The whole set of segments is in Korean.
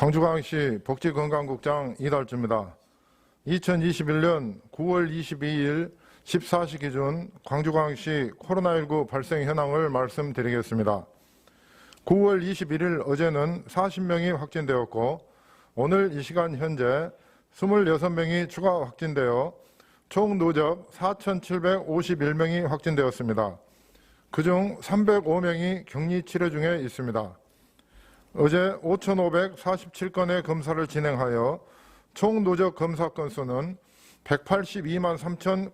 광주광역시 복지건강국장 이달주입니다. 2021년 9월 22일 14시 기준 광주광역시 코로나19 발생 현황을 말씀드리겠습니다. 9월 21일 어제는 40명이 확진되었고 오늘 이 시간 현재 26명이 추가 확진되어 총 누적 4,751명이 확진되었습니다. 그중 305명이 격리 치료 중에 있습니다. 어제 5,547건의 검사를 진행하여 총 누적 검사 건수는 182만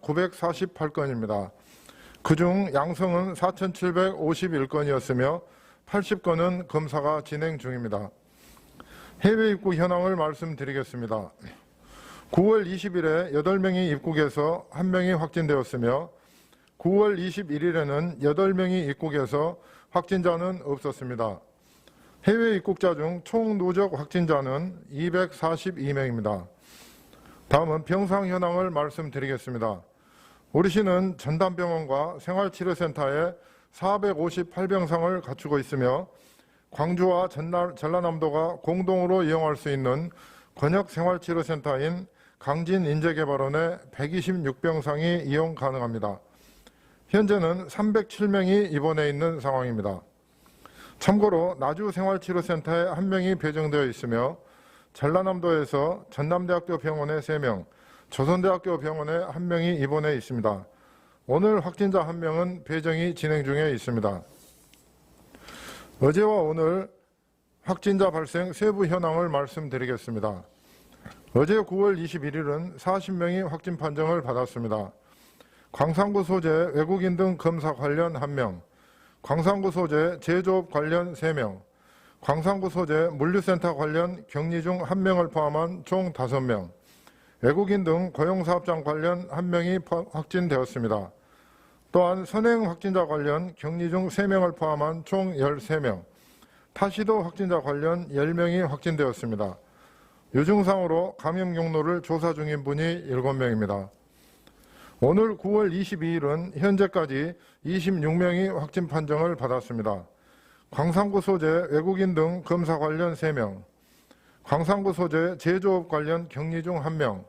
3,948건입니다. 그중 양성은 4,751건이었으며 80건은 검사가 진행 중입니다. 해외 입국 현황을 말씀드리겠습니다. 9월 20일에 8명이 입국해서 1명이 확진되었으며 9월 21일에는 8명이 입국해서 확진자는 없었습니다. 해외 입국자 중 총 누적 확진자는 242명입니다. 다음은 병상 현황을 말씀드리겠습니다. 우리 시는 전담병원과 생활치료센터에 458병상을 갖추고 있으며 광주와 전라남도가 공동으로 이용할 수 있는 권역생활치료센터인 강진인재개발원에 126병상이 이용 가능합니다. 현재는 307명이 입원해 있는 상황입니다. 참고로 나주생활치료센터에 1명이 배정되어 있으며 전라남도에서 전남대학교 병원에 3명, 조선대학교 병원에 1명이 입원해 있습니다. 오늘 확진자 1명은 배정이 진행 중에 있습니다. 어제와 오늘 확진자 발생 세부 현황을 말씀드리겠습니다. 어제 9월 21일은 40명이 확진 판정을 받았습니다. 광산구 소재 외국인 등 검사 관련 1명, 광산구 소재 제조업 관련 3명, 광산구 소재 물류센터 관련 격리 중 1명을 포함한 총 5명, 외국인 등 고용사업장 관련 1명이 확진되었습니다. 또한 선행 확진자 관련 격리 중 3명을 포함한 총 13명, 타시도 확진자 관련 10명이 확진되었습니다. 유증상으로 감염 경로를 조사 중인 분이 7명입니다. 오늘 9월 22일은 현재까지 26명이 확진 판정을 받았습니다. 광산구 소재 외국인 등 검사 관련 3명, 광산구 소재 제조업 관련 격리 중 1명,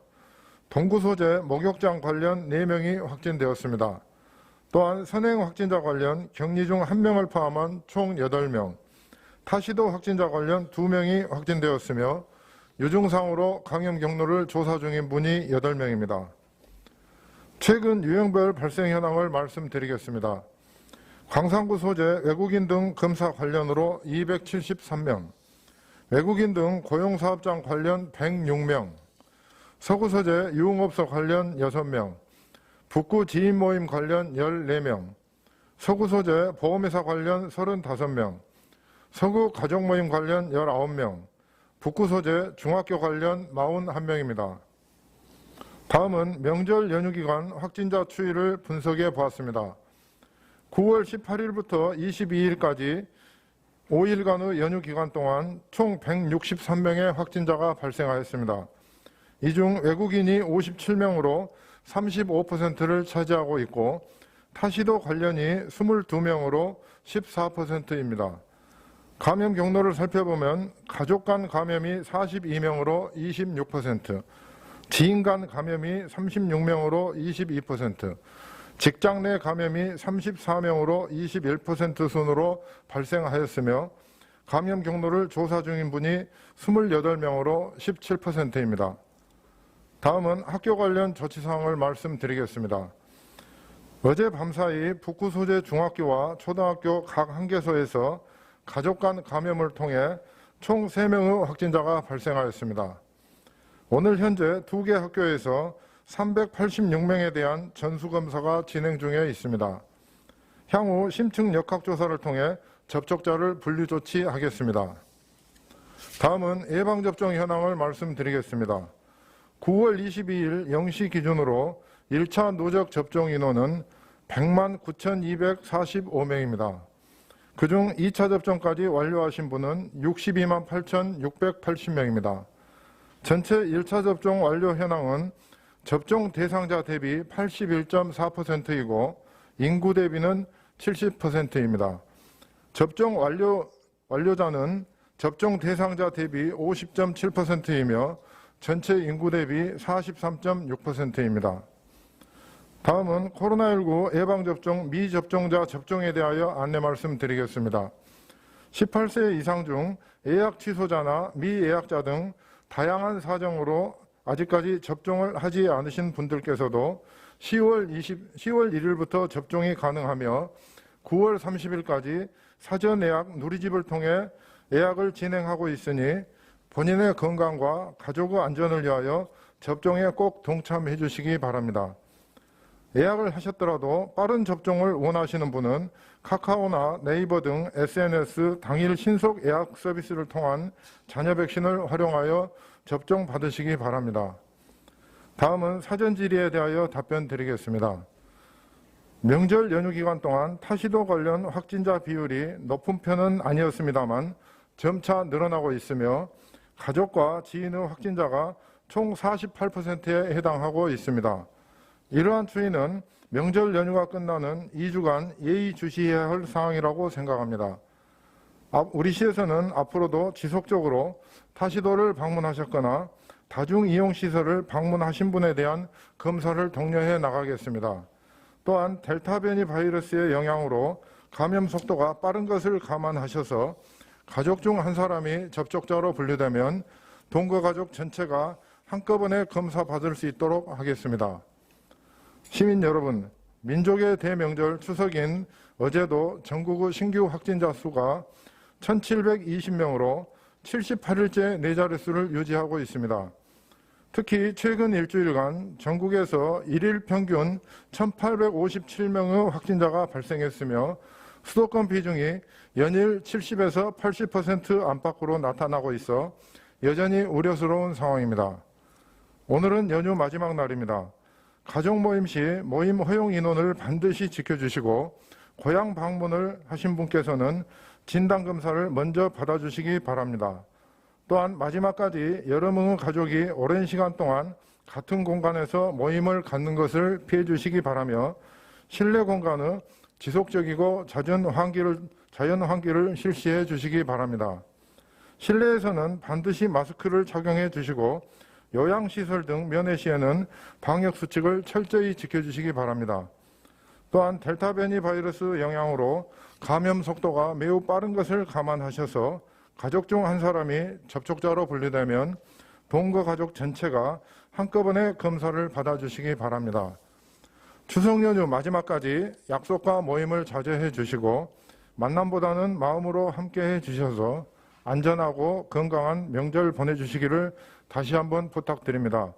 동구 소재 목욕장 관련 4명이 확진되었습니다. 또한 선행 확진자 관련 격리 중 1명을 포함한 총 8명, 타시도 확진자 관련 2명이 확진되었으며 유증상으로 감염 경로를 조사 중인 분이 8명입니다. 최근 유형별 발생 현황을 말씀드리겠습니다. 광산구 소재 외국인 등 검사 관련으로 273명, 외국인 등 고용사업장 관련 106명, 서구 소재 유흥업소 관련 6명, 북구 지인 모임 관련 14명, 서구 소재 보험회사 관련 35명, 서구 가족 모임 관련 19명, 북구 소재 중학교 관련 41명입니다. 다음은 명절 연휴 기간 확진자 추이를 분석해 보았습니다. 9월 18일부터 22일까지 5일간의 연휴 기간 동안 총 163명의 확진자가 발생하였습니다. 이 중 외국인이 57명으로 35%를 차지하고 있고 타시도 관련이 22명으로 14%입니다. 감염 경로를 살펴보면 가족 간 감염이 42명으로 26%, 지인 간 감염이 36명으로 22%, 직장 내 감염이 34명으로 21% 순으로 발생하였으며 감염 경로를 조사 중인 분이 28명으로 17%입니다. 다음은 학교 관련 조치사항을 말씀드리겠습니다. 어제 밤사이 북구 소재 중학교와 초등학교 각 1개소에서 가족 간 감염을 통해 총 3명의 확진자가 발생하였습니다. 오늘 현재 2개 학교에서 386명에 대한 전수검사가 진행 중에 있습니다. 향후 심층 역학조사를 통해 접촉자를 분류 조치하겠습니다. 다음은 예방접종 현황을 말씀드리겠습니다. 9월 22일 0시 기준으로 1차 누적 접종 인원은 100만 9,245명입니다. 그중 2차 접종까지 완료하신 분은 62만 8,680명입니다. 전체 1차 접종 완료 현황은 접종 대상자 대비 81.4%이고 인구 대비는 70%입니다. 접종 완료자는 접종 대상자 대비 50.7%이며 전체 인구 대비 43.6%입니다. 다음은 코로나19 예방접종 미접종자 접종에 대하여 안내 말씀드리겠습니다. 18세 이상 중 예약 취소자나 미예약자 등 다양한 사정으로 아직까지 접종을 하지 않으신 분들께서도 10월 1일부터 접종이 가능하며 9월 30일까지 사전 예약 누리집을 통해 예약을 진행하고 있으니 본인의 건강과 가족의 안전을 위하여 접종에 꼭 동참해 주시기 바랍니다. 예약을 하셨더라도 빠른 접종을 원하시는 분은 카카오나 네이버 등 SNS 당일 신속 예약 서비스를 통한 자녀 백신을 활용하여 접종 받으시기 바랍니다. 다음은 사전 질의에 대하여 답변 드리겠습니다. 명절 연휴 기간 동안 타시도 관련 확진자 비율이 높은 편은 아니었습니다만 점차 늘어나고 있으며 가족과 지인의 확진자가 총 48%에 해당하고 있습니다. 이러한 추이는 명절 연휴가 끝나는 2주간 예의주시해야 할 상황이라고 생각합니다. 우리 시에서는 앞으로도 지속적으로 타시도를 방문하셨거나 다중이용시설을 방문하신 분에 대한 검사를 독려해 나가겠습니다. 또한 델타 변이 바이러스의 영향으로 감염 속도가 빠른 것을 감안하셔서 가족 중 한 사람이 접촉자로 분류되면 동거 가족 전체가 한꺼번에 검사받을 수 있도록 하겠습니다. 시민 여러분, 민족의 대명절 추석인 어제도 전국의 신규 확진자 수가 1,720명으로 78일째 네 자릿수를 유지하고 있습니다. 특히 최근 일주일간 전국에서 일일 평균 1,857명의 확진자가 발생했으며 수도권 비중이 연일 70에서 80% 안팎으로 나타나고 있어 여전히 우려스러운 상황입니다. 오늘은 연휴 마지막 날입니다. 가족 모임 시 모임 허용 인원을 반드시 지켜주시고 고향 방문을 하신 분께서는 진단검사를 먼저 받아주시기 바랍니다. 또한 마지막까지 여러 명의 가족이 오랜 시간 동안 같은 공간에서 모임을 갖는 것을 피해 주시기 바라며 실내 공간의 지속적이고 자연 환기를 실시해 주시기 바랍니다. 실내에서는 반드시 마스크를 착용해 주시고 요양시설 등 면회 시에는 방역수칙을 철저히 지켜주시기 바랍니다. 또한 델타 변이 바이러스 영향으로 감염 속도가 매우 빠른 것을 감안하셔서 가족 중 한 사람이 접촉자로 분류되면 동거 가족 전체가 한꺼번에 검사를 받아주시기 바랍니다. 추석 연휴 마지막까지 약속과 모임을 자제해 주시고 만남보다는 마음으로 함께해 주셔서 안전하고 건강한 명절 보내주시기를 다시 한번 부탁드립니다.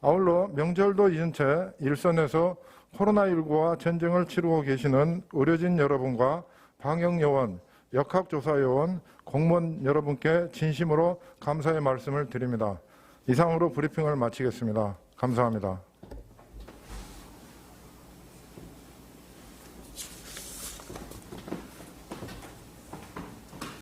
아울러 명절도 잊은 채 일선에서 코로나19와 전쟁을 치르고 계시는 의료진 여러분과 방역요원, 역학조사요원, 공무원 여러분께 진심으로 감사의 말씀을 드립니다. 이상으로 브리핑을 마치겠습니다. 감사합니다.